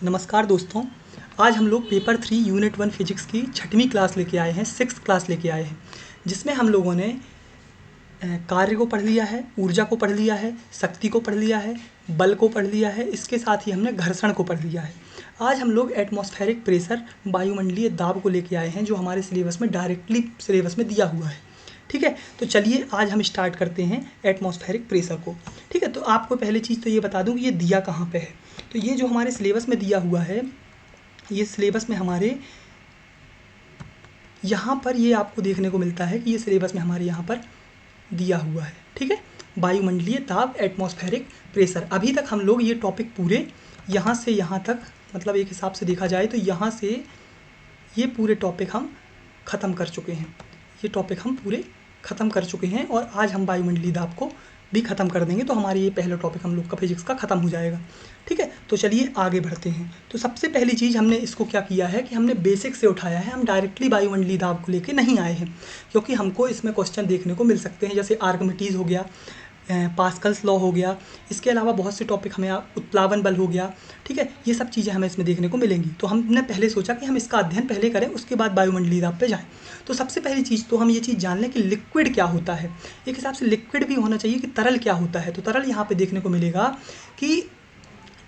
नमस्कार दोस्तों, आज हम लोग पेपर 3 यूनिट 1 फिजिक्स की छठवीं क्लास लेके आए हैं, 6th क्लास लेके आए हैं, जिसमें हम लोगों ने कार्य को पढ़ लिया है, ऊर्जा को पढ़ लिया है, शक्ति को पढ़ लिया है, बल को पढ़ लिया है, इसके साथ ही हमने घर्षण को पढ़ लिया है। आज हम लोग एटमॉस्फेरिक प्रेशर, वायुमंडलीय दाब को लेके आए हैं, जो हमारे सिलेबस में डायरेक्टली सिलेबस में दिया हुआ है। ठीक है, तो चलिए आज हम स्टार्ट करते हैं एटमॉस्फेरिक प्रेशर को। ठीक है, तो आपको पहले चीज़ तो ये बता दूं कि ये दिया कहाँ पे है। तो ये जो हमारे सिलेबस में दिया हुआ है, ये सिलेबस में हमारे यहाँ पर ये आपको देखने को मिलता है कि ये सिलेबस में हमारे यहाँ पर दिया हुआ है। ठीक है, वायुमंडलीय दाब, एटमॉस्फेरिक प्रेशर। अभी तक हम लोग ये टॉपिक पूरे यहाँ से यहाँ तक, मतलब एक हिसाब से देखा जाए तो यहाँ से ये पूरे टॉपिक हम ख़त्म कर चुके हैं। ये टॉपिक हम पूरे ख़त्म कर चुके हैं और आज हम वायुमंडलीय दाब को भी ख़त्म कर देंगे, तो हमारे ये पहला टॉपिक हम लोग का फिजिक्स का ख़त्म हो जाएगा। ठीक है, तो चलिए आगे बढ़ते हैं। तो सबसे पहली चीज़ हमने इसको क्या किया है कि हमने बेसिक से उठाया है, हम डायरेक्टली वायुमंडलीय दाब को लेके नहीं आए हैं, क्योंकि हमको इसमें क्वेश्चन देखने को मिल सकते हैं, जैसे आर्किमिडीज हो गया, पास्कल्स लॉ हो गया, इसके अलावा बहुत से टॉपिक हमें, उत्प्लावन बल हो गया। ठीक है, ये सब चीज़ें हमें इसमें देखने को मिलेंगी। तो हमने पहले सोचा कि हम इसका अध्ययन पहले करें, उसके बाद वायुमंडलीय दाब पे जाएं। तो सबसे पहली चीज़ तो हम ये चीज़ जान लें कि लिक्विड क्या होता है। एक हिसाब से लिक्विड भी होना चाहिए कि तरल क्या होता है। तो तरल यहाँ पे देखने को मिलेगा कि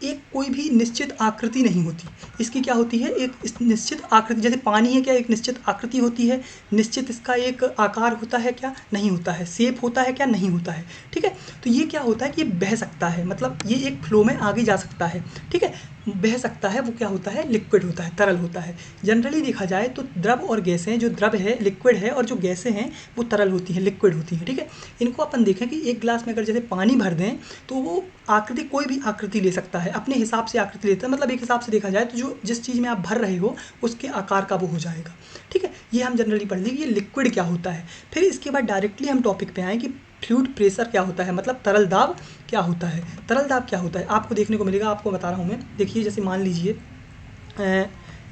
एक कोई भी निश्चित आकृति नहीं होती, इसकी क्या होती है, एक निश्चित आकृति। जैसे पानी है क्या, एक निश्चित आकृति होती है, निश्चित इसका एक आकार होता है क्या, नहीं होता है। शेप होता है क्या, नहीं होता है। ठीक है, तो ये क्या होता है कि ये बह सकता है, मतलब ये एक फ्लो में आगे जा सकता है। ठीक है, बह सकता है, वो क्या होता है, लिक्विड होता है, तरल होता है। जनरली देखा जाए तो द्रव और गैसें, जो द्रव है लिक्विड है और जो गैसें हैं वो तरल होती हैं, लिक्विड होती हैं। ठीक है, इनको अपन देखें कि एक गिलास में अगर जैसे पानी भर दें तो वो आकृति, कोई भी आकृति ले सकता है, अपने हिसाब से आकृति लेता है। मतलब एक हिसाब से देखा जाए तो जो जिस चीज़ में आप भर रहे हो उसके आकार का वो हो जाएगा। ठीक है, ये हम जनरली पढ़ ली कि ये लिक्विड क्या होता है। फिर इसके बाद डायरेक्टली हम टॉपिक पे आएँ कि फ्लूइड प्रेशर क्या होता है, मतलब तरल दाब क्या होता है। तरल दाब क्या होता है आपको देखने को मिलेगा, आपको बता रहा हूँ मैं। देखिए, जैसे मान लीजिए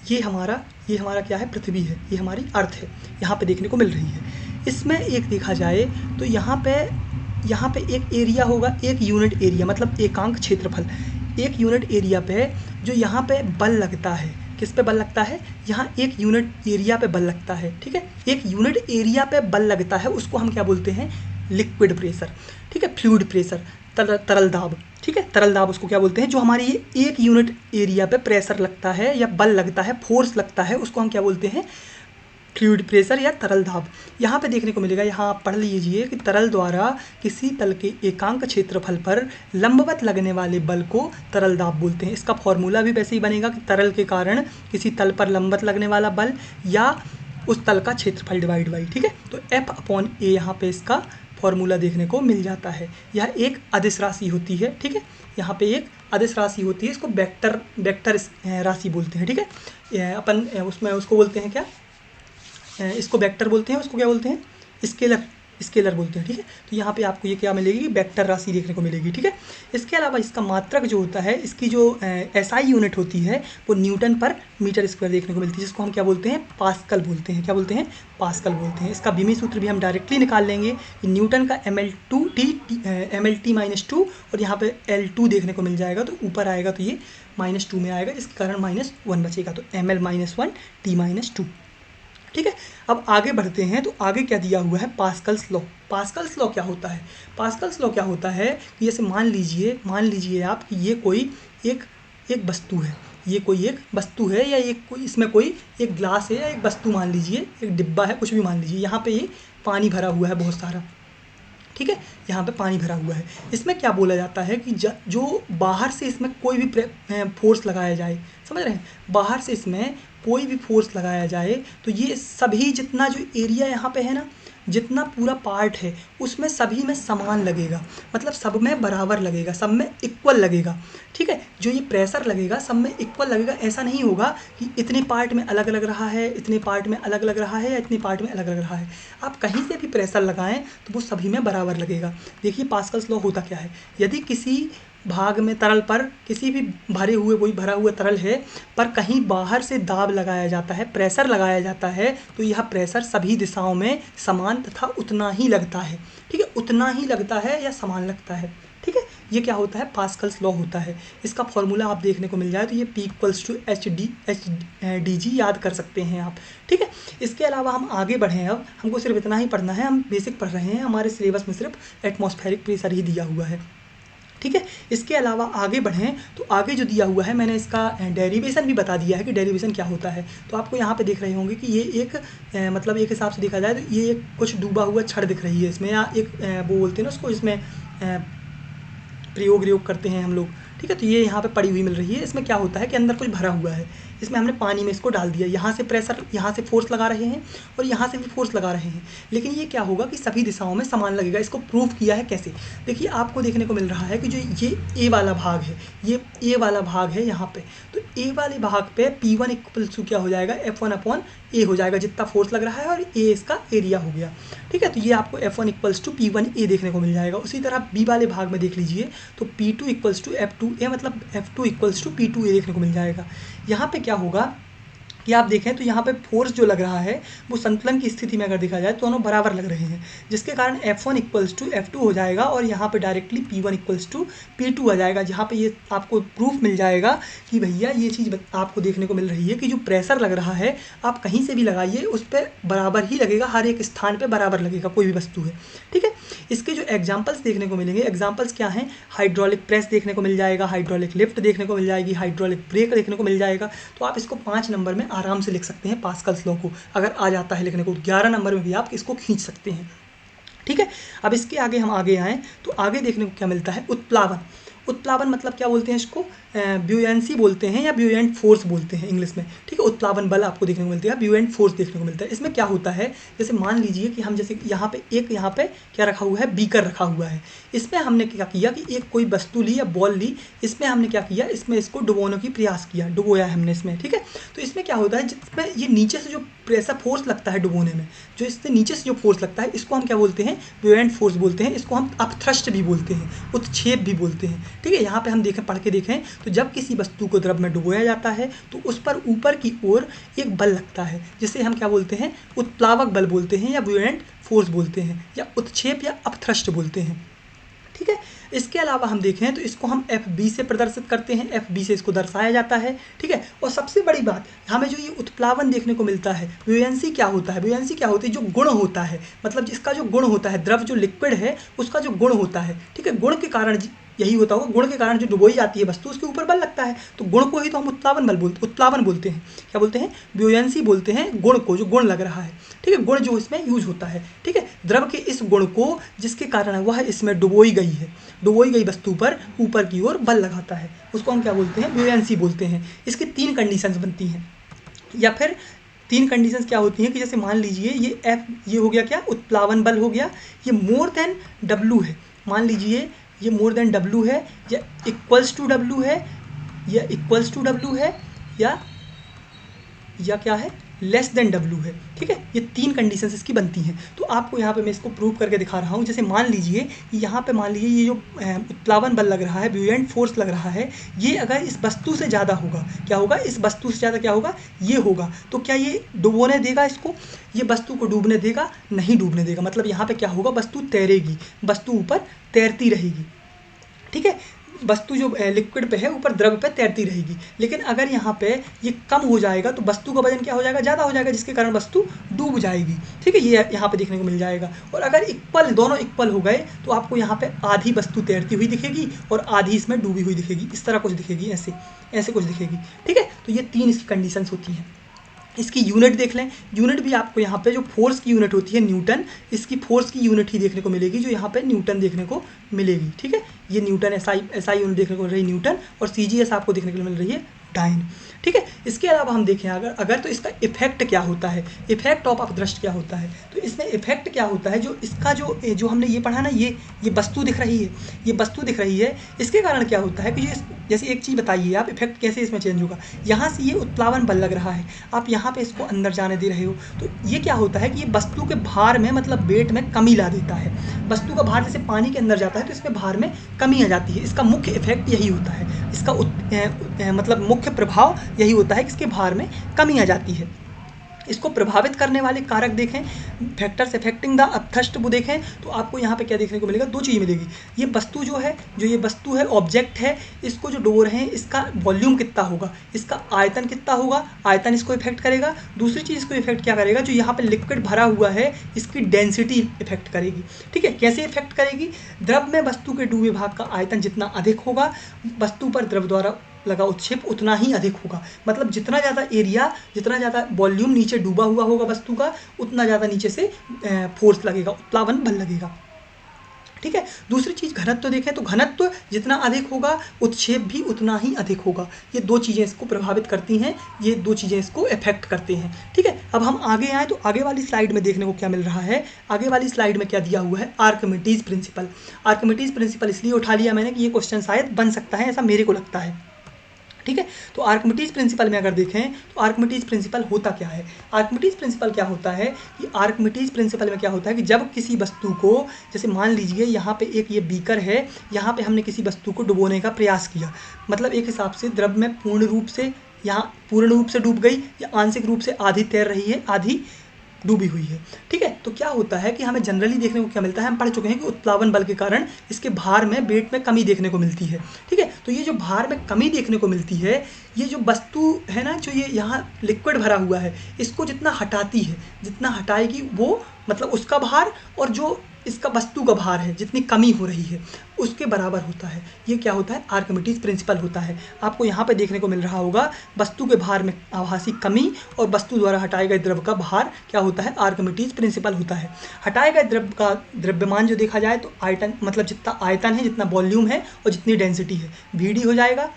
ये हमारा क्या है, पृथ्वी है, ये हमारी अर्थ है, यहाँ पे देखने को मिल रही है। इसमें एक देखा जाए तो यहाँ पे एक एरिया होगा, एक यूनिट एरिया, मतलब एकांक क्षेत्रफल। एक यूनिट एरिया पे जो यहाँ पे बल लगता है, किस पे बल लगता है, यहाँ एक यूनिट एरिया पे बल लगता है। ठीक है, एक यूनिट एरिया पे बल लगता है, उसको हम क्या बोलते हैं, लिक्विड प्रेशर। ठीक है, फ्लूइड प्रेशर, तरल दाब। ठीक है, तरल दाब उसको क्या बोलते हैं, जो हमारी ये एक यूनिट एरिया पे प्रेशर लगता है या बल लगता है, फोर्स लगता है, उसको हम क्या बोलते हैं, फ्लूइड प्रेशर या तरल दाब। यहाँ पे देखने को मिलेगा, यहाँ आप पढ़ लीजिए कि तरल द्वारा किसी तल के एकांक क्षेत्रफल पर लंबवत लगने वाले बल को तरल दाब बोलते हैं। इसका फॉर्मूला भी वैसे ही बनेगा कि तरल के कारण किसी तल पर लंबवत लगने वाला बल या उस तल का क्षेत्रफल डिवाइड बाई। ठीक है, तो F/A यहाँ पे इसका फॉर्मूला देखने को मिल जाता है। यह एक अदिश राशि होती है। ठीक है, यहाँ पे एक अदिश राशि होती है, इसको वेक्टर राशि बोलते हैं। ठीक है, अपन उसमें उसको बोलते हैं क्या, इसको वेक्टर बोलते हैं, उसको क्या बोलते हैं, स्केलर बोलते हैं। ठीक है, तो यहाँ पे आपको ये क्या मिलेगी, वेक्टर राशि देखने को मिलेगी। ठीक है, इसके अलावा इसका मात्रक जो होता है, इसकी जो SI यूनिट होती है वो न्यूटन पर मीटर स्क्वायर देखने को मिलती है, जिसको हम क्या बोलते हैं, पास्कल बोलते हैं। क्या बोलते हैं, पास्कल बोलते हैं। इसका विमी सूत्र भी हम डायरेक्टली निकाल लेंगे कि न्यूटन का ML/T और यहाँ पे L2 देखने को मिल जाएगा, तो ऊपर आएगा तो ये -2 में आएगा, इसके कारण -1 बचेगा, तो ML-1 T-2। ठीक है, अब आगे बढ़ते हैं। तो आगे क्या दिया हुआ है, पास्कल्स लॉ। पास्कल्स लॉ क्या होता है, पास्कल्स लॉ क्या होता है कि जैसे मान लीजिए आप कि ये कोई एक वस्तु है, ये कोई एक वस्तु है, या इसमें कोई एक ग्लास है या एक वस्तु मान लीजिए, एक डिब्बा है, कुछ भी मान लीजिए। यहाँ पे ये पानी भरा हुआ है बहुत सारा। ठीक है, यहाँ पे पानी भरा हुआ है। इसमें क्या बोला जाता है कि जो बाहर से इसमें कोई भी फोर्स लगाया जाए, समझ रहे हैं, बाहर से इसमें कोई भी फोर्स लगाया जाए तो ये सभी, जितना जो एरिया यहाँ पे है ना, जितना पूरा पार्ट है उसमें सभी में समान लगेगा, मतलब सब में बराबर लगेगा, सब में इक्वल लगेगा। ठीक है, जो ये प्रेशर लगेगा सब में इक्वल लगेगा। ऐसा नहीं होगा कि इतने पार्ट में अलग अलग रहा है, इतने पार्ट में अलग अलग रहा है, या इतने पार्ट में अलग अलग रहा है। आप कहीं से भी प्रेशर लगाएं तो वो सभी में बराबर लगेगा। देखिए, पास्कल्स लॉ होता क्या है, यदि किसी भाग में तरल पर, किसी भी भरा हुआ तरल है पर कहीं बाहर से दाब लगाया जाता है, प्रेशर लगाया जाता है, तो यह प्रेशर सभी दिशाओं में समान तथा उतना ही लगता है। ठीक है, उतना ही लगता है या समान लगता है। ठीक है, ये क्या होता है, पास्कल्स लॉ होता है। इसका फॉर्मूला आप देखने को मिल जाए तो ये P इक्वल्स टू HDG याद कर सकते हैं आप, ठीक है। इसके अलावा हम आगे बढ़ें, अब हमको सिर्फ इतना ही पढ़ना है, हम बेसिक पढ़ रहे हैं, हमारे सिलेबस में सिर्फ एटमॉस्फेरिक प्रेशर ही दिया हुआ है, ठीक है। इसके अलावा आगे बढ़ें तो आगे जो दिया हुआ है मैंने इसका डेरिवेशन भी बता दिया है कि डेरिवेशन क्या होता है। तो आपको यहाँ पे देख रहे होंगे कि ये एक मतलब एक हिसाब से देखा जाए तो ये एक कुछ डूबा हुआ छड़ दिख रही है इसमें, या एक वो बोलते हैं ना उसको, इसमें प्रयोग करते हैं हम लोग, ठीक है। तो ये यहाँ पे पड़ी हुई मिल रही है। इसमें क्या होता है कि अंदर कुछ भरा हुआ है, इसमें हमने पानी में इसको डाल दिया, यहाँ से प्रेशर, यहाँ से फोर्स लगा रहे हैं और यहाँ से भी फोर्स लगा रहे हैं, लेकिन ये क्या होगा कि सभी दिशाओं में समान लगेगा। इसको प्रूव किया है कैसे, देखिए आपको देखने को मिल रहा है कि जो ये ए वाला भाग है, ये ए वाला भाग है यहाँ पे, तो ए वाले भाग पे P1 इक्वल्स टू क्या हो जाएगा, F1 अपॉन ए हो जाएगा, जितना फोर्स लग रहा है, और ए इसका एरिया हो गया, ठीक है। तो ये आपको F1 इक्वल्स टू P1A देखने को मिल जाएगा। उसी तरह बी वाले भाग में देख लीजिए तो P2 इक्वल्स टू F2A मतलब F2 इक्वल्स टू P2A देखने को मिल जाएगा। यहाँ पे क्या होगा कि आप देखें तो यहाँ पे फोर्स जो लग रहा है वो संतुलन की स्थिति में अगर देखा जाए तो दोनों बराबर लग रहे हैं, जिसके कारण F1 इक्वल्स टू F2 हो जाएगा और यहाँ पे directly P1 equals to P2 आ जाएगा, जहाँ पे ये आपको प्रूफ मिल जाएगा कि भैया ये चीज़ आपको देखने को मिल रही है कि जो प्रेशर लग रहा है आप कहीं से भी लगाइए उस पर बराबर ही लगेगा, हर एक स्थान पर बराबर लगेगा, कोई भी वस्तु है, ठीक है। इसके जो एग्जाम्पल्स देखने को मिलेंगे, एग्जाम्पल्स क्या हैं, हाइड्रोलिक प्रेस देखने को मिल जाएगा, हाइड्रोलिक लिफ्ट देखने को मिल जाएगी, हाइड्रोलिक ब्रेक देखने को मिल जाएगा। तो आप इसको 5 नंबर में आराम से लिख सकते हैं, पास्कल्स लॉ को अगर आ जाता है लिखने को, 11 नंबर में भी आप इसको खींच सकते हैं, ठीक है। अब इसके आगे हम आगे आएँ तो आगे देखने को क्या मिलता है, उत्प्लावन। उत्प्लावन मतलब क्या बोलते हैं इसको, ब्यूएंसी बोलते हैं या ब्यूएंट फोर्स बोलते हैं इंग्लिश में, ठीक है। उत्प्लावन बल आपको देखने को मिलता है, ब्यूएंट फोर्स देखने को मिलता है। इसमें क्या होता है, जैसे मान लीजिए कि हम जैसे यहाँ पे क्या रखा हुआ है, बीकर रखा हुआ है, इसमें हमने क्या किया कि एक कोई वस्तु ली या बॉल ली, इसमें हमने क्या किया, इसमें इसको डुबोने की प्रयास किया, डुबोया हमने इसमें, ठीक है। तो इसमें क्या होता है, जिसमें ये नीचे से जो प्रेशर फोर्स लगता है डुबोने में, जो इससे नीचे से जो फोर्स लगता है इसको हम क्या बोलते हैं, ब्यूएंट फोर्स बोलते हैं। इसको हम अपथ्रस्ट भी बोलते हैं, उत्क्षेप भी बोलते हैं, ठीक है। यहाँ पे हम देखें, पढ़ के देखें तो जब किसी वस्तु को द्रव में डुबोया जाता है तो उस पर ऊपर की ओर एक बल लगता है, जिसे हम क्या बोलते हैं, उत्प्लावक बल बोलते हैं या ब्यूएंट फोर्स बोलते हैं या उत्क्षेप या अपथ्रस्ट बोलते हैं, ठीक है। इसके अलावा हम देखें तो इसको हम FB से प्रदर्शित करते हैं, FB से इसको दर्शाया जाता है, ठीक है। और सबसे बड़ी बात, हमें जो ये उत्प्लावन देखने को मिलता है, ब्यूएंसी क्या होता है, ब्यूएंसी क्या होती है, जो गुण होता है, मतलब जिसका जो गुण होता है, द्रव जो लिक्विड है उसका जो गुण होता है, ठीक है। गुण के कारण यही होता होगा, गुण के कारण जो डुबोई जाती है वस्तु उसके ऊपर बल लगता है, तो गुण को ही तो हम उत्प्लावन बोलते हैं, क्या बोलते हैं, ब्यूएंसी बोलते हैं गुण को, जो गुण लग रहा है, ठीक है, गुण जो इसमें यूज होता है, ठीक है। द्रव के इस गुण को जिसके कारण वह इसमें डुबोई गई वस्तु पर ऊपर की ओर बल लगाता है, उसको हम क्या बोलते हैं, ब्यूएंसी बोलते हैं। इसकी 3 कंडीशंस बनती हैं, या फिर 3 कंडीशंस क्या होती हैं कि जैसे मान लीजिए ये हो गया क्या, उत्प्लावन बल हो गया, ये मोर देन W है, मान लीजिए ये मोर देन W है या इक्वल्स टू W है या इक्वल्स टू W है या क्या है, लेस देन W है, ठीक है। ये 3 कंडीशंस इसकी बनती हैं। तो आपको यहाँ पे मैं इसको प्रूव करके दिखा रहा हूँ। जैसे मान लीजिए यहाँ पे मान लीजिए ये जो उत्प्लावन बल लग रहा है, ब्यूएंट फोर्स लग रहा है, ये अगर इस वस्तु से ज़्यादा होगा, क्या होगा, इस वस्तु से ज़्यादा क्या होगा, ये होगा, तो क्या ये डुबोने देगा इसको, ये वस्तु को डूबने देगा, नहीं डूबने देगा। मतलब यहाँ पर क्या होगा, वस्तु तैरेगी, वस्तु ऊपर तैरती रहेगी, ठीक है। वस्तु जो लिक्विड पे है ऊपर द्रव पे तैरती रहेगी। लेकिन अगर यहाँ पे ये कम हो जाएगा तो वस्तु का वजन क्या हो जाएगा, ज़्यादा हो जाएगा, जिसके कारण वस्तु डूब जाएगी, ठीक है। ये यहाँ पे देखने को मिल जाएगा। और अगर दोनों इक्वल हो गए तो आपको यहाँ पे आधी वस्तु तैरती हुई दिखेगी और आधी इसमें डूबी हुई दिखेगी, इस तरह कुछ दिखेगी, ऐसे कुछ दिखेगी, ठीक है। तो ये 3 इसकी कंडीशंस होती हैं। इसकी यूनिट देख लें, यूनिट भी आपको यहाँ पे जो फोर्स की यूनिट होती है न्यूटन, इसकी फोर्स की यूनिट ही देखने को मिलेगी, जो यहाँ पे न्यूटन देखने को मिलेगी, ठीक है। ये न्यूटन SI यूनिट देखने को मिल रही है न्यूटन, और CGS आपको देखने को मिल रही है डाइन, ठीक है। इसके अलावा हम देखें अगर तो इसका इफेक्ट क्या होता है, इफेक्ट ऑफ अपदृष्ट क्या होता है, तो इसमें इफेक्ट क्या होता है, जो इसका जो हमने ये पढ़ा ना, ये वस्तु दिख रही है, ये वस्तु दिख रही है, इसके कारण क्या होता है कि जैसे एक चीज़ बताइए आप, इफेक्ट कैसे इसमें चेंज होगा। यहाँ से ये उत्प्लावन बल लग रहा है, आप यहाँ पे इसको अंदर जाने दे रहे हो, तो ये क्या होता है कि ये वस्तु के भार में, मतलब वेट में कमी ला देता है। वस्तु का भार जैसे पानी के अंदर जाता है तो इसमें भार में कमी आ जाती है। इसका मुख्य इफेक्ट यही होता है, इसका मतलब मुख्य प्रभाव यही होता है कि इसके भार में कमी आ जाती है, इसको प्रभावित करने वाले कारक देखें, फैक्टर्स अफेक्टिंग द अपथस्ट वो देखें तो आपको यहाँ पे क्या देखने को मिलेगा, दो चीज़ मिलेगी। ये वस्तु जो है, जो ये वस्तु है, ऑब्जेक्ट है, इसको जो डोर है इसका वॉल्यूम कितना होगा, इसका आयतन कितना होगा, आयतन इसको इफेक्ट करेगा। दूसरी चीज़ इसको इफेक्ट क्या करेगा, जो यहाँ पे लिक्विड भरा हुआ है इसकी डेंसिटी इफेक्ट करेगी। ठीक है, कैसे इफेक्ट करेगी, द्रव में वस्तु के डूबे भाग का आयतन जितना अधिक होगा, वस्तु पर द्रव द्वारा लगा उत्क्षेप उतना ही अधिक होगा। मतलब जितना ज़्यादा एरिया, जितना ज़्यादा वॉल्यूम नीचे डूबा हुआ होगा वस्तु का, उतना ज़्यादा नीचे से फोर्स लगेगा, उत्प्लावन बल लगेगा। ठीक है, दूसरी चीज़ घनत्व देखें तो घनत्व जितना अधिक होगा उत्क्षेप भी उतना ही अधिक होगा। ये दो चीज़ें इसको प्रभावित करती हैं, ये दो चीज़ें इसको इफेक्ट करते हैं। ठीक है, अब हम आगे आए तो आगे वाली स्लाइड में देखने को क्या मिल रहा है, आगे वाली स्लाइड में क्या दिया हुआ है, आर्किमिडीज प्रिंसिपल। आर्किमिडीज प्रिंसिपल इसलिए उठा लिया मैंने कि ये क्वेश्चन शायद बन सकता है, ऐसा मेरे को लगता है। ठीक है, तो आर्किमिडीज प्रिंसिपल में अगर देखें तो आर्किमिडीज प्रिंसिपल होता क्या है, आर्किमिडीज प्रिंसिपल क्या होता है कि आर्किमिडीज प्रिंसिपल में क्या होता है कि जब किसी वस्तु को, जैसे मान लीजिए यहाँ पे एक ये बीकर है, यहाँ पे हमने किसी वस्तु को डुबोने का प्रयास किया, मतलब एक हिसाब से द्रव में पूर्ण रूप से, यहाँ पूर्ण रूप से डूब गई या आंशिक रूप से आधी तैर रही है, आधी डूबी हुई है। ठीक है, तो क्या होता है कि हमें जनरली देखने को क्या मिलता है, हम पढ़ चुके हैं कि उत्प्लावन बल के कारण इसके भार में, वेट में कमी देखने को मिलती है। ठीक है, तो ये जो भार में कमी देखने को मिलती है, ये जो वस्तु है ना, जो ये यहाँ लिक्विड भरा हुआ है, इसको जितना हटाती है, जितना हटाएगी वो मतलब उसका भार, और जो इसका वस्तु का भार है जितनी कमी हो रही है उसके बराबर होता है। ये क्या होता है, आर्किमिडीज प्रिंसिपल होता है। आपको यहाँ पे देखने को मिल रहा होगा वस्तु के भार में आभासी कमी और वस्तु द्वारा हटाए गए द्रव का भार क्या होता है, आर्किमिडीज प्रिंसिपल होता है। हटाए गए द्रव का द्रव्यमान जो देखा जाए तो आयतन, मतलब जितना आयतन है, जितना वॉल्यूम है और जितनी डेंसिटी है, VD हो जाएगा।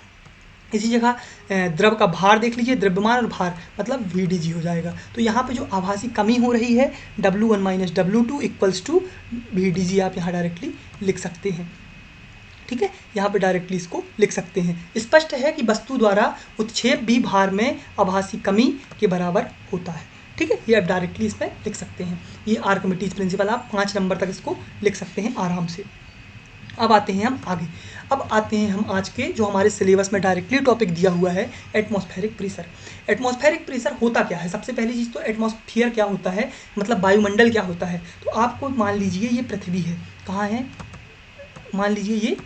इसी जगह द्रव का भार देख लीजिए, द्रव्यमान और भार मतलब VDG हो जाएगा। तो यहाँ पे जो आभासी कमी हो रही है W1 - W2 = VDG, आप यहाँ डायरेक्टली लिख सकते हैं। ठीक है, यहाँ पे डायरेक्टली इसको लिख सकते हैं। स्पष्ट है कि वस्तु द्वारा उत्क्षेप भी भार में आभासी कमी के बराबर होता है। ठीक है, ये आप डायरेक्टली इसमें लिख सकते हैं। ये आर्किमिडीज प्रिंसिपल आप 5 नंबर तक इसको लिख सकते हैं आराम से। अब आते हैं हम आगे, अब आते हैं हम आज के जो हमारे सिलेबस में डायरेक्टली टॉपिक दिया हुआ है, एटमॉस्फेरिक प्रेशर। एटमॉस्फेरिक प्रेशर होता क्या है, सबसे पहली चीज़ तो एटमॉस्फेयर क्या होता है, मतलब वायुमंडल क्या होता है। तो आपको मान लीजिए ये पृथ्वी है, कहाँ है, मान लीजिए ये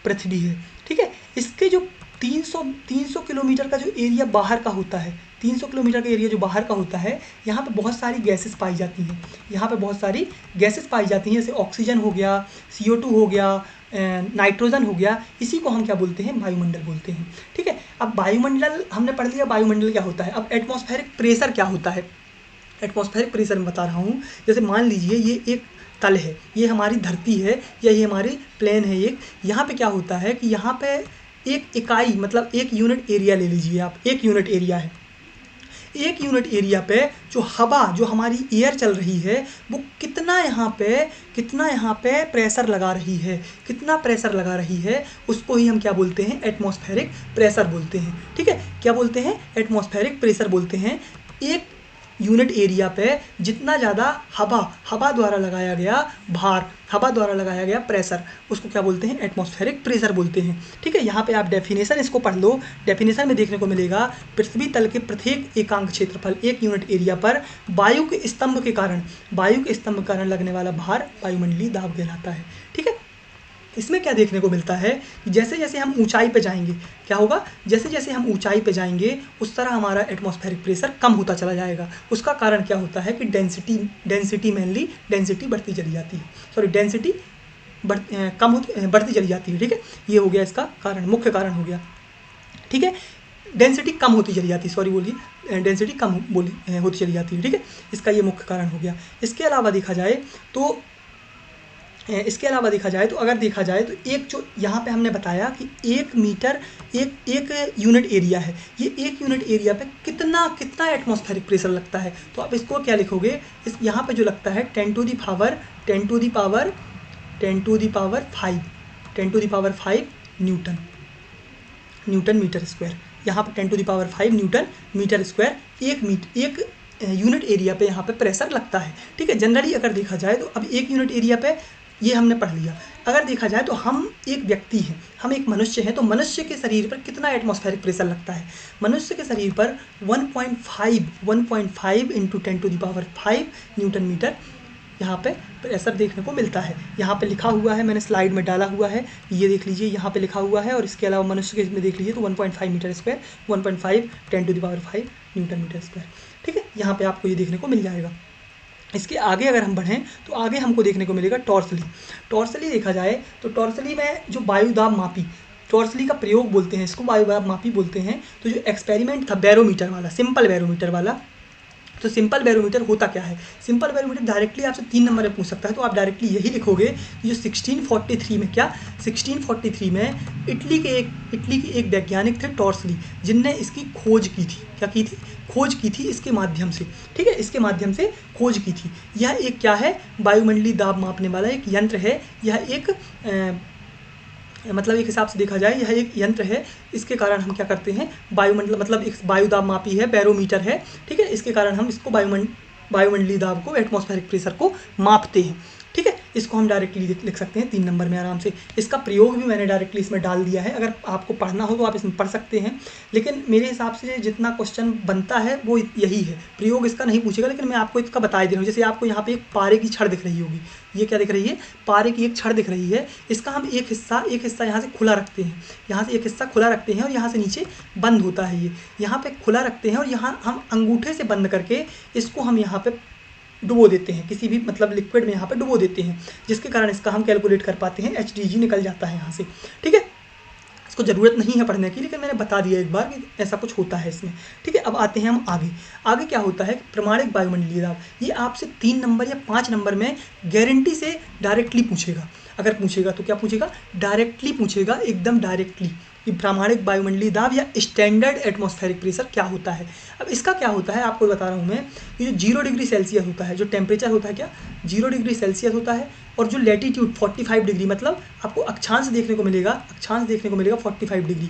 पृथ्वी है। ठीक है, इसके जो 300 किलोमीटर का जो एरिया बाहर का होता है, 300 किलोमीटर का एरिया जो बाहर का होता है, यहाँ पे बहुत सारी गैसेस पाई जाती हैं, यहाँ पे बहुत सारी गैसेस पाई जाती हैं, जैसे ऑक्सीजन हो गया, CO2 हो गया, नाइट्रोजन हो गया, इसी को हम क्या बोलते हैं, वायुमंडल बोलते हैं। ठीक है, अब वायुमंडल हमने पढ़ लिया, वायुमंडल क्या होता है। अब एटमॉस्फेरिक प्रेशर क्या होता है, एटमॉस्फेरिक प्रेशर मैं बता रहा हूँ। जैसे मान लीजिए ये एक तल है, ये हमारी धरती है या ये हमारी प्लेन है एक, यहाँ पे क्या होता है कि यहाँ पे एक इकाई, मतलब एक यूनिट एरिया ले लीजिए आप, एक यूनिट एरिया है, एक यूनिट एरिया पे जो हवा, जो हमारी एयर चल रही है, वो कितना यहाँ पे प्रेशर लगा रही है, कितना प्रेशर लगा रही है, उसको ही हम क्या बोलते हैं, एटमॉस्फेरिक प्रेशर बोलते हैं। ठीक है, क्या बोलते हैं, एटमॉस्फेरिक प्रेशर बोलते हैं। एक यूनिट एरिया पे जितना ज़्यादा हवा द्वारा लगाया गया भार, हवा द्वारा लगाया गया प्रेशर, उसको क्या बोलते हैं, एटमॉस्फेरिक प्रेशर बोलते हैं। ठीक है, यहाँ पे आप डेफिनेशन इसको पढ़ लो, डेफिनेशन में देखने को मिलेगा, पृथ्वी तल के प्रत्येक एकांक क्षेत्रफल एक यूनिट एरिया पर वायु के स्तंभ के कारण लगने वाला भार वायुमंडलीय दाब कहलाता है। ठीक है, इसमें क्या देखने को मिलता है कि जैसे जैसे हम ऊंचाई पे जाएंगे क्या होगा, जैसे जैसे हम ऊंचाई पे जाएंगे उस तरह हमारा एटमॉस्फेरिक प्रेशर कम होता चला जाएगा। उसका कारण क्या होता है कि डेंसिटी मेनली डेंसिटी बढ़ती चली जाती है, सॉरी डेंसिटी बढ़ती चली जाती है। ठीक है, ये हो गया इसका कारण, मुख्य कारण हो गया। ठीक है, डेंसिटी कम होती चली जाती है, सॉरी बोलिए, डेंसिटी कम होती चली जाती है। ठीक है, इसका ये मुख्य कारण हो गया। इसके अलावा देखा जाए तो अगर देखा जाए तो एक जो यहाँ पे हमने बताया कि 1 मीटर एक यूनिट एरिया है, ये 1 यूनिट एरिया पे कितना एटमॉस्फेरिक प्रेशर लगता है। तो आप इसको क्या लिखोगे, इस यहाँ पे जो लगता है 10 to the power 5 newton metre square. यहाँ पे 10 to the power 5 newton metre square एक यूनिट एरिया पे यहाँ पे प्रेशर लगता है। ठीक है, जनरली अगर देखा जाए तो अब 1 यूनिट एरिया पे ये हमने पढ़ लिया। अगर देखा जाए तो हम एक व्यक्ति हैं, हम एक मनुष्य हैं, तो मनुष्य के शरीर पर कितना एटमॉस्फेरिक प्रेशर लगता है? मनुष्य के शरीर पर 1.5 इंटू 10⁵ न्यूटन मीटर यहाँ पे प्रेशर देखने को मिलता है। यहाँ पे लिखा हुआ है, मैंने स्लाइड में डाला हुआ है, ये देख लीजिए, यहाँ पे लिखा हुआ है। और इसके अलावा मनुष्य के इसमें देख लीजिए तो 1.5 metre square, 1.5 10⁵ newton metre square. ठीक है, यहाँ पे आपको ये देखने को मिल जाएगा। इसके आगे अगर हम बढ़ें तो आगे हमको देखने को मिलेगा टॉर्सली। टॉर्सली देखा जाए तो टॉर्सली में जो वायुदाब मापी, टॉर्सली का प्रयोग बोलते हैं इसको, वायुदाब मापी बोलते हैं। तो जो एक्सपेरिमेंट था बैरोमीटर वाला, सिंपल बैरोमीटर वाला, तो सिंपल बैरोमीटर होता क्या है? सिंपल बैरोमीटर डायरेक्टली आपसे 3 नंबर में पूछ सकता है, तो आप डायरेक्टली यही लिखोगे कि जो 1643 में, क्या 1643 में इटली के एक वैज्ञानिक थे टॉर्सली, जिनने इसकी खोज की थी। क्या की थी? खोज की थी इसके माध्यम से। ठीक है, इसके माध्यम से खोज की थी। यह एक क्या है? वायुमंडलीय दाब मापने वाला एक यंत्र है। यह एक मतलब एक हिसाब से देखा जाए यह एक यंत्र है। इसके कारण हम क्या करते हैं, वायुमंडल मतलब एक वायुदाब मापी है, बैरोमीटर है। ठीक है, इसके कारण हम इसको वायुमंडलीय दाब को, एटमॉस्फेरिक प्रेशर को मापते हैं। ठीक है, इसको हम डायरेक्टली लिख सकते हैं 3 नंबर में आराम से। इसका प्रयोग भी मैंने डायरेक्टली इसमें डाल दिया है, अगर आपको पढ़ना हो तो आप इसमें पढ़ सकते हैं। लेकिन मेरे हिसाब से जितना क्वेश्चन बनता है वो यही है, प्रयोग इसका नहीं पूछेगा, लेकिन मैं आपको इसका बता दे रहा हूँ। जैसे आपको यहाँ पे एक पारे की छड़ दिख रही होगी, ये क्या दिख रही है? पारे की एक छड़ दिख रही है। इसका हम एक हिस्सा यहाँ से खुला रखते हैं, यहाँ से एक हिस्सा खुला रखते हैं और यहाँ से नीचे बंद होता है। ये यहाँ पे खुला रखते हैं और यहाँ हम अंगूठे से बंद करके इसको हम यहाँ पे डुबो देते हैं, किसी भी मतलब लिक्विड में यहाँ पे डुबो देते हैं, जिसके कारण इसका हम कैलकुलेट कर पाते हैं। HDG निकल जाता है यहाँ से। ठीक है, इसको ज़रूरत नहीं है पढ़ने की, लेकिन मैंने बता दिया एक बार कि ऐसा कुछ होता है इसमें। ठीक है, अब आते हैं हम आगे। आगे क्या होता है? प्रमाणिक वायुमंडलीय दाब। ये आपसे 3 नंबर या 5 नंबर में गारंटी से डायरेक्टली पूछेगा। अगर पूछेगा तो क्या पूछेगा? डायरेक्टली पूछेगा, एकदम डायरेक्टली, कि प्रामाणिक वायुमंडलीय दाब या स्टैंडर्ड एटमॉस्फेरिक प्रेशर क्या होता है। अब इसका क्या होता है आपको बता रहा हूँ मैं। ये जो 0 डिग्री सेल्सियस होता है, जो टेम्परेचर होता है, क्या 0 डिग्री सेल्सियस होता है, और जो लैटीट्यूड 45 डिग्री, मतलब आपको अक्षांश देखने को मिलेगा, 45 डिग्री,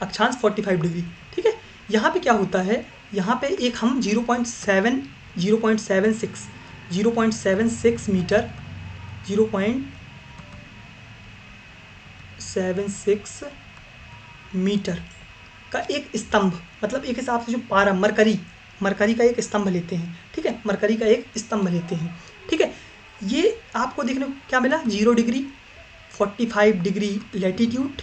अक्षांश 45 डिग्री। ठीक है, यहाँ पे क्या होता है? यहाँ पे एक हम 0.76 मीटर, 0.76 मीटर का एक स्तंभ, मतलब एक हिसाब से जो पारा मरकरी का एक स्तंभ लेते हैं। ठीक है, मरकरी का एक स्तंभ लेते हैं। ठीक है, ये आपको देखने को क्या मिला? 0 डिग्री, 45 डिग्री लैटीट्यूड,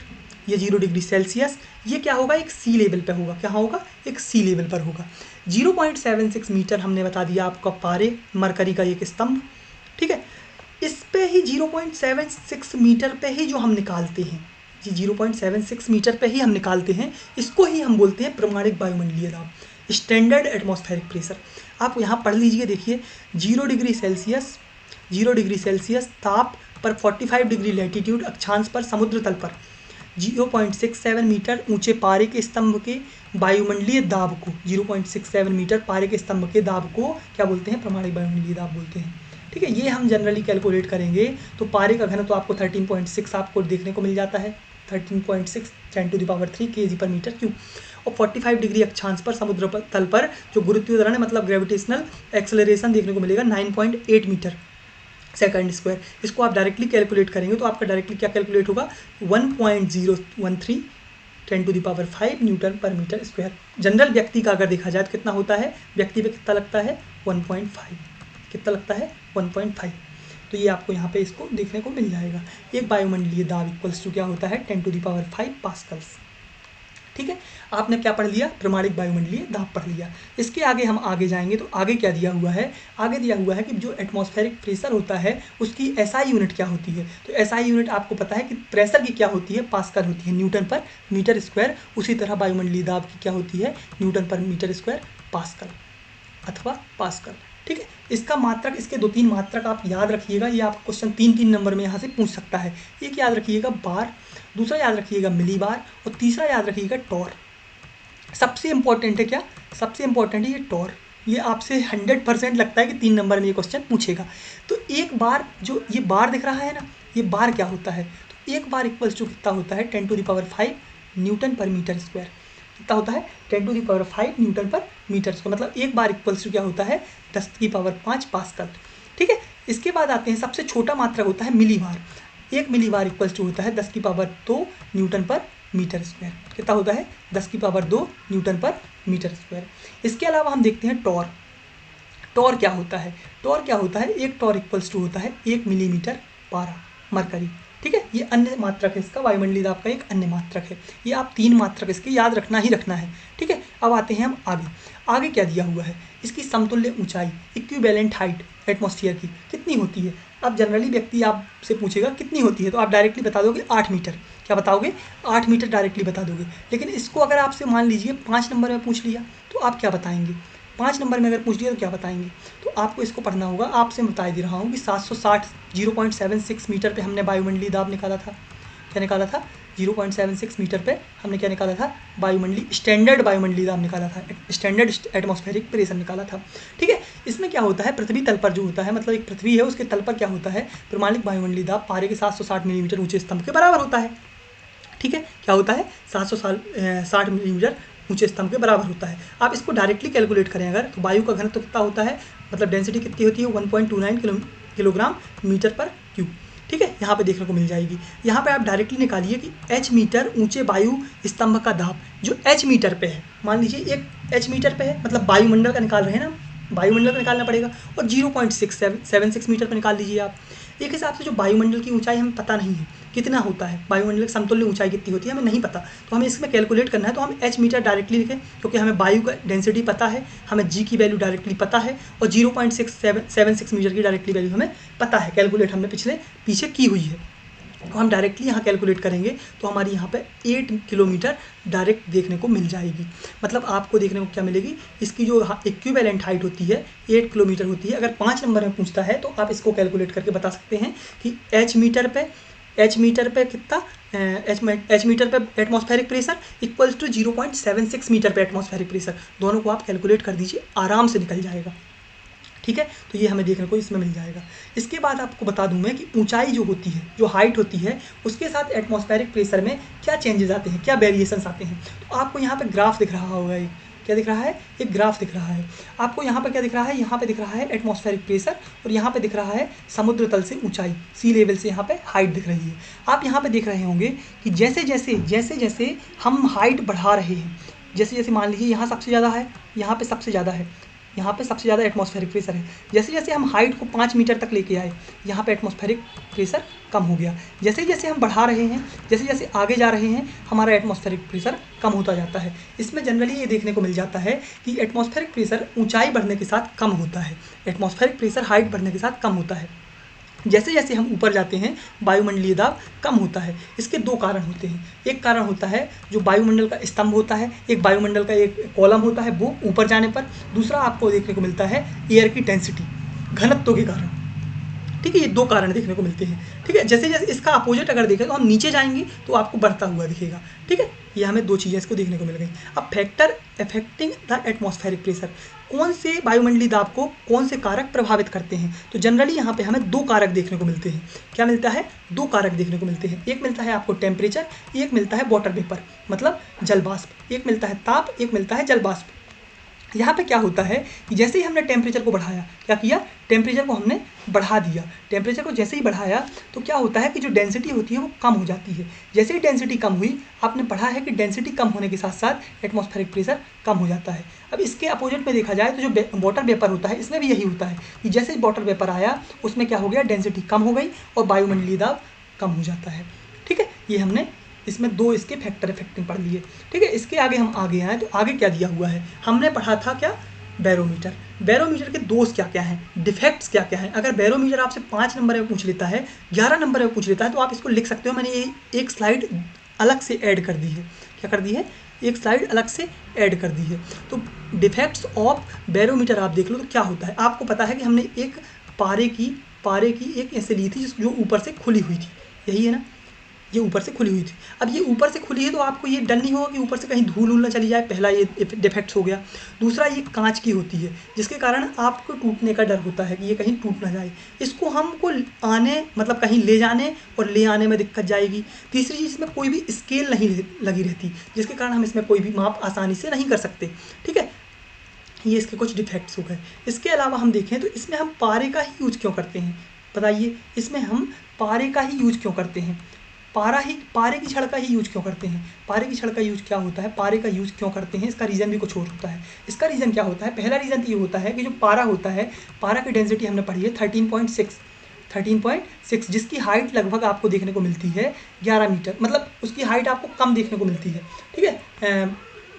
ये 0 डिग्री सेल्सियस। ये क्या होगा? एक सी लेवल पे होगा। क्या होगा? एक सी लेवल पर होगा। 0.76 मीटर हमने बता दिया आपका पारे, मरकरी का एक स्तंभ। ठीक है, इस पे ही 0.76 मीटर पे ही जो हम निकालते हैं, जी 0.76 मीटर पे ही हम निकालते हैं, इसको ही हम बोलते हैं प्रमाणिक वायुमंडलीय दाब, स्टैंडर्ड एटमॉस्फेरिक प्रेशर। आप यहाँ पढ़ लीजिए, देखिए 0 डिग्री सेल्सियस ताप पर 45 डिग्री लैटीट्यूड, अक्षांश पर, समुद्र तल पर 0.67 मीटर ऊंचे पारे के स्तंभ के वायुमंडलीय दाब को, 0.67 मीटर पारे के स्तंभ के दाब को क्या बोलते हैं? प्रमाणिक वायुमंडलीय दाब बोलते हैं। ठीक है, ये हम जनरली कैलकुलेट करेंगे तो पारे का घनत्व तो आपको 13.6 आपको देखने को मिल जाता है, 13.6 10⁻³ kg/m³। और 45 डिग्री अक्षांश पर, समुद्र तल पर जो गुरुत्वीय त्वरण है, मतलब ग्रेविटेशनल एक्सेलरेशन देखने को मिलेगा 9.8 मीटर सेकंड स्क्वायर। इसको आप डायरेक्टली कैलकुलेट करेंगे तो आपका डायरेक्टली क्या कैलकुलेट होगा? 1.013 10⁵ न्यूटन/मीटर स्क्वायर। जनरल व्यक्ति का अगर देखा जाए तो कितना होता है? व्यक्ति पे कितना लगता है? 1.5। कितना लगता है? 1.5। तो ये आपको यहाँ पे इसको देखने को मिल जाएगा। एक वायुमंडलीय दाब इक्वल्स टू क्या होता है? 10⁵ पास्कल्स। ठीक है, आपने क्या पढ़ लिया? प्रमाणिक वायुमंडलीय दाब पढ़ लिया। इसके आगे हम आगे जाएंगे तो आगे क्या दिया हुआ है? आगे दिया हुआ है कि जो एटमॉस्फेरिक प्रेशर होता है उसकी SI यूनिट क्या होती है। तो SI यूनिट आपको पता है कि प्रेशर की क्या होती है? पास्कल होती है, न्यूटन/मीटर स्क्वायर। उसी तरह वायुमंडलीय दाब की क्या होती है? न्यूटन/मीटर स्क्वायर, पास्कल अथवा पास्कल। ठीक है, इसका मात्रक, इसके 2-3 मात्रक आप याद रखिएगा। ये आप क्वेश्चन 3-3 नंबर में यहाँ से पूछ सकता है। एक याद रखिएगा बार, दूसरा याद रखिएगा मिली बार, और तीसरा याद रखिएगा टॉर। सबसे इंपॉर्टेंट है क्या? सबसे इंपॉर्टेंट है ये टॉर। ये आपसे 100% लगता है कि 3 नंबर में ये क्वेश्चन पूछेगा। तो एक बार, जो ये बार दिख रहा है ना, ये बार क्या होता है? तो एक बार इक्वल्स टू कितना होता है? 10⁵ न्यूटन/मीटर स्क्वायर। कितना होता है? 10⁵ न्यूटन/मीटर स्क्वायर। मतलब एक बार इक्वल्स टू क्या होता है? 10⁵ पास्कल। ठीक है, इसके बाद आते हैं सबसे छोटा मात्रक होता है मिलीबार। 1 मिलीबार इक्वल्स टू होता है 10⁻² न्यूटन पर मीटर स्क्वायर। कितना होता है? 10⁻² न्यूटन पर मीटर स्क्वायर। इसके अलावा हम देखते हैं टॉर। टॉर क्या होता है? टॉर क्या होता है? एक टॉर इक्वल्स टू होता है 1 मिलीमीटर पारा मरकरी। ठीक है, ये अन्य मात्रक है इसका, वायुमंडलीय दाब का एक अन्य मात्रक है। ये आप 3 मात्रक इसके याद रखना ही रखना है। ठीक है, अब आते हैं हम आगे। आगे क्या दिया हुआ है? इसकी समतुल्य ऊंचाई, इक्विवेलेंट हाइट एटमॉस्फेयर की कितनी होती है। अब जनरली व्यक्ति आपसे पूछेगा कितनी होती है, तो आप डायरेक्टली बता दोगे 8 मीटर। क्या बताओगे? 8 मीटर डायरेक्टली बता दोगे। लेकिन इसको अगर आपसे मान लीजिए 5 नंबर में पूछ लिया तो आप क्या बताएंगे? 5 नंबर में अगर पूछ लिया तो क्या बताएंगे? तो आपको इसको पढ़ना होगा। आपसे बता दे रहा हूँ कि 760 0.76 मीटर पे हमने वायुमंडलीय दाब निकाला था। क्या निकाला था? 0.76 मीटर पे हमने क्या निकाला था? स्टैंडर्ड वायुमंडलीय दाब निकाला था, स्टैंडर्ड एटमॉस्फेरिक प्रेशर निकाला था। ठीक है, इसमें क्या होता है? पृथ्वी तल पर जो होता है, मतलब एक पृथ्वी है उसके तल पर क्या होता है? प्रमाणिक वायुमंडलीय दाब पारे के 760 मिलीमीटर ऊंचे स्तंभ के बराबर होता है। ठीक है, क्या होता है? 760 मिलीमीटर ऊंचे स्तंभ के बराबर होता है। आप इसको डायरेक्टली कैलकुलेट करें अगर, तो वायु का घनत्व कितना होता है, मतलब डेंसिटी कितनी होती है? 1.29 किलोग्राम मीटर पर क्यूब। ठीक है, यहाँ पे देखने को मिल जाएगी। यहाँ पे आप डायरेक्टली निकालिए कि h मीटर ऊंचे वायु स्तंभ का दाब जो h मीटर पे है, मान लीजिए एक h मीटर पे है, मतलब वायुमंडल का निकाल रहे हैं ना, वायुमंडल का निकालना पड़ेगा, और 0.676 मीटर पर निकाल लीजिए आप। एक हिसाब से जो वायुमंडल की ऊंचाई हमें पता नहीं है कितना होता है, वायुमंडल की समतुल्य ऊंचाई कितनी होती है हमें नहीं पता, तो हमें इसमें कैलकुलेट करना है। तो हम h मीटर डायरेक्टली लिखें क्योंकि हमें वायु का डेंसिटी पता है, हमें g की वैल्यू डायरेक्टली पता है, और 0.676 मीटर की डायरेक्टली वैल्यू हमें पता है, कैलकुलेट हमने पीछे की हुई है। तो हम डायरेक्टली यहाँ कैलकुलेट करेंगे तो हमारी यहाँ पे 8 किलोमीटर डायरेक्ट देखने को मिल जाएगी। मतलब आपको देखने को क्या मिलेगी? इसकी जो इक्विवेलेंट हाइट होती है 8 किलोमीटर होती है। अगर 5 नंबर में पूछता है तो आप इसको कैलकुलेट करके बता सकते हैं कि h मीटर पे कितना, h मीटर पे atmospheric pressure equals to 0.76 metre पे एटमॉस्फेरिक प्रेशर। दोनों को आप कैलकुलेट कर दीजिए, आराम से निकल जाएगा। ठीक है, तो ये हमें देखने को इसमें मिल जाएगा। इसके बाद आपको बता दूं मैं कि ऊंचाई जो होती है, जो हाइट होती है, उसके साथ एटमॉस्फेरिक प्रेशर में क्या चेंजेस आते हैं, क्या वेरिएशंस आते हैं। तो आपको यहाँ पे ग्राफ दिख रहा होगा, एक क्या दिख रहा है? एक ग्राफ दिख रहा है आपको। यहाँ पे क्या दिख रहा है? यहाँ पे दिख रहा है एटमॉस्फेरिक प्रेशर, और यहाँ पे दिख रहा है समुद्र तल से ऊंचाई, सी लेवल से यहाँ पे हाइट दिख रही है। आप यहाँ पे देख रहे होंगे कि जैसे जैसे हम हाइट बढ़ा रहे हैं, जैसे जैसे मान लीजिए यहाँ सबसे ज़्यादा है, यहाँ पे सबसे ज़्यादा है, यहाँ पे सबसे ज़्यादा एटमॉस्फेरिक प्रेशर है। जैसे जैसे हम हाइट को 5 मीटर तक लेके आए, यहाँ पे एटमॉस्फेरिक प्रेशर कम हो गया। जैसे जैसे हम बढ़ा रहे हैं, जैसे जैसे आगे जा रहे हैं, हमारा एटमॉस्फेरिक प्रेशर कम होता जाता है। इसमें जनरली ये देखने को मिल जाता है कि एटमॉस्फेरिक प्रेशर ऊंचाई बढ़ने के साथ कम होता है, एटमॉस्फेरिक प्रेशर हाइट बढ़ने के साथ कम होता है। जैसे जैसे हम ऊपर जाते हैं वायुमंडलीय दाब कम होता है। इसके 2 कारण होते हैं। एक कारण होता है जो वायुमंडल का स्तंभ होता है, एक वायुमंडल का एक कॉलम होता है, वो ऊपर जाने पर। दूसरा आपको देखने को मिलता है एयर की डेंसिटी, घनत्व के कारण। ठीक है, ये 2 कारण देखने को मिलते हैं। ठीक है, जैसे जैसे इसका अपोजिट अगर देखें तो हम नीचे जाएंगे तो आपको बढ़ता हुआ दिखेगा। ठीक है, ये हमें 2 चीज़ें इसको देखने को मिल गई। अब factor affecting the atmospheric pressure, कौन से वायुमंडलीय दाब को कौन से कारक प्रभावित करते हैं? तो जनरली यहाँ पे हमें 2 कारक देखने को मिलते हैं। क्या मिलता है? 2 कारक देखने को मिलते हैं। एक मिलता है आपको टेम्परेचर, एक मिलता है वाटर वेपर, मतलब जल वाष्प। एक मिलता है ताप, एक मिलता है जल वाष्प। यहाँ पे क्या होता है कि जैसे ही हमने टेम्परेचर को बढ़ाया, क्या किया? टेम्परेचर को हमने बढ़ा दिया। टेम्परेचर को जैसे ही बढ़ाया तो क्या होता है कि जो डेंसिटी होती है वो कम हो जाती है। जैसे ही डेंसिटी कम हुई, आपने पढ़ा है कि डेंसिटी कम होने के साथ साथ एटमॉस्फेरिक प्रेशर कम हो जाता है। अब इसके अपोजिट में देखा जाए तो जो वाटर वेपर होता है, इसमें भी यही होता है कि जैसे ही वाटर वेपर आया उसमें क्या हो गया? डेंसिटी कम हो गई और वायुमंडलीय दाब कम हो जाता है। ठीक है, ये हमने इसमें 2 इसके फैक्टर इफेक्टिंग पढ़ लिए। ठीक है, इसके आगे हम आगे आए तो आगे क्या दिया हुआ है? हमने पढ़ा था क्या? बैरोमीटर। बैरोमीटर के दोष क्या क्या हैं, डिफेक्ट्स क्या क्या हैं। अगर बैरोमीटर आपसे 5 नंबर में पूछ लेता है, 11 नंबर में पूछ लेता है, तो आप इसको लिख सकते हो। मैंने ये एक स्लाइड अलग से ऐड कर दी है। क्या कर दी है? एक स्लाइड अलग से ऐड कर दी है। तो डिफेक्ट्स ऑफ बैरोमीटर आप देख लो तो क्या होता है। आपको पता है कि हमने एक पारे की एक ऐसे ली थी जो ऊपर से खुली हुई थी, यही है ना, ये ऊपर से खुली हुई थी। अब ये ऊपर से खुली है तो आपको ये डर नहीं होगा कि ऊपर से कहीं धूल ना चली जाए, पहला ये डिफेक्ट्स हो गया। दूसरा, ये कांच की होती है जिसके कारण आपको टूटने का डर होता है कि ये कहीं टूट ना जाए। इसको हमको आने मतलब कहीं ले जाने और ले आने में दिक्कत जाएगी। तीसरी चीज़, इसमें कोई भी स्केल नहीं लगी रहती, जिसके कारण हम इसमें कोई भी माप आसानी से नहीं कर सकते। ठीक है, ये इसके कुछ डिफेक्ट्स हो गए। इसके अलावा हम देखें तो इसमें हम पारे का ही यूज क्यों करते हैं, बताइए, इसमें हम पारे का ही यूज क्यों करते हैं, पारे की छड़ का ही यूज क्यों करते हैं। पारे की छड़ का यूज क्या होता है, पारे का यूज क्यों करते हैं, इसका रीज़न भी कुछ और होता है। इसका रीज़न क्या होता है, पहला रीज़न तो ये होता है कि जो पारा होता है, पारा की डेंसिटी हमने पढ़ी है 13.6, जिसकी हाइट लगभग आपको देखने को मिलती है 11 मीटर, मतलब उसकी हाइट आपको कम देखने को मिलती है, ठीक है,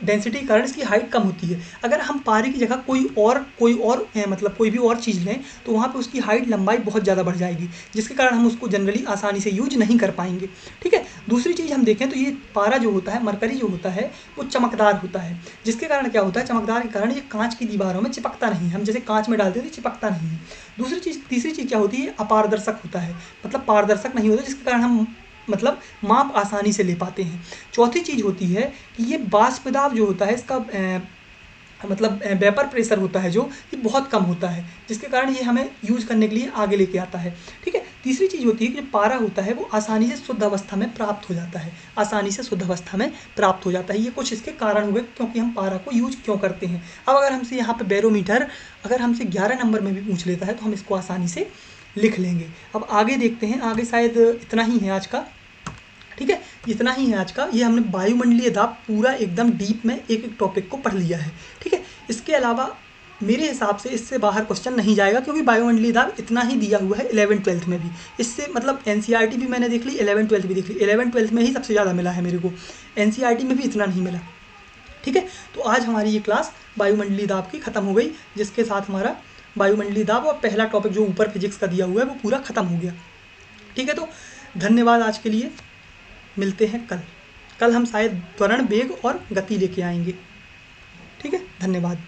डेंसिटी के कारण इसकी हाइट कम होती है। अगर हम पारे की जगह कोई और मतलब कोई भी और चीज़ लें तो वहाँ पे उसकी हाइट लंबाई बहुत ज़्यादा बढ़ जाएगी, जिसके कारण हम उसको जनरली आसानी से यूज नहीं कर पाएंगे, ठीक है। दूसरी चीज़ हम देखें तो ये पारा जो होता है, मरकरी जो होता है, वो चमकदार होता है, जिसके कारण क्या होता है, चमकदार के कारण ये कांच की दीवारों में चिपकता नहीं है, हम जैसे कांच में डालते हैं तो चिपकता नहीं है। तीसरी चीज़ क्या होती है, अपारदर्शक होता है, मतलब पारदर्शक नहीं होता, जिसके कारण हम मतलब माप आसानी से ले पाते हैं। चौथी चीज़ होती है कि ये वाष्प दाब जो होता है इसका मतलब वेपर प्रेशर होता है जो, ये बहुत कम होता है, जिसके कारण ये हमें यूज करने के लिए आगे लेके आता है, ठीक है। तीसरी चीज़ होती है कि जो पारा होता है वो आसानी से शुद्ध अवस्था में प्राप्त हो जाता है, आसानी से शुद्ध अवस्था में प्राप्त हो जाता है। ये कुछ इसके कारण हुए क्योंकि हम पारा को यूज क्यों करते हैं। अब अगर हमसे यहाँ पे बैरोमीटर अगर हमसे 11 नंबर में भी पूछ लेता है तो हम इसको आसानी से लिख लेंगे। अब आगे देखते हैं, आगे शायद इतना ही है आज का, ठीक है, इतना ही है आज का। ये हमने वायुमंडलीय दाब पूरा एकदम डीप में एक एक टॉपिक को पढ़ लिया है, ठीक है। इसके अलावा मेरे हिसाब से इससे बाहर क्वेश्चन नहीं जाएगा, क्योंकि वायुमंडलीय दाब इतना ही दिया हुआ है 11th-12th में भी। इससे मतलब एनसीईआरटी भी मैंने देख ली, 11th-12th भी देख ली, 11th-12th में ही सबसे ज़्यादा मिला है मेरे को, एनसीईआरटी में भी इतना नहीं मिला, ठीक है। तो आज हमारी ये क्लास वायुमंडलीय दाब की ख़त्म हो गई, जिसके साथ हमारा वायुमंडलीय दाब और पहला टॉपिक जो ऊपर फिजिक्स का दिया हुआ है वो पूरा ख़त्म हो गया, ठीक है। तो धन्यवाद आज के लिए, मिलते हैं कल हम शायद त्वरण, वेग और गति लेके आएंगे, ठीक है, धन्यवाद।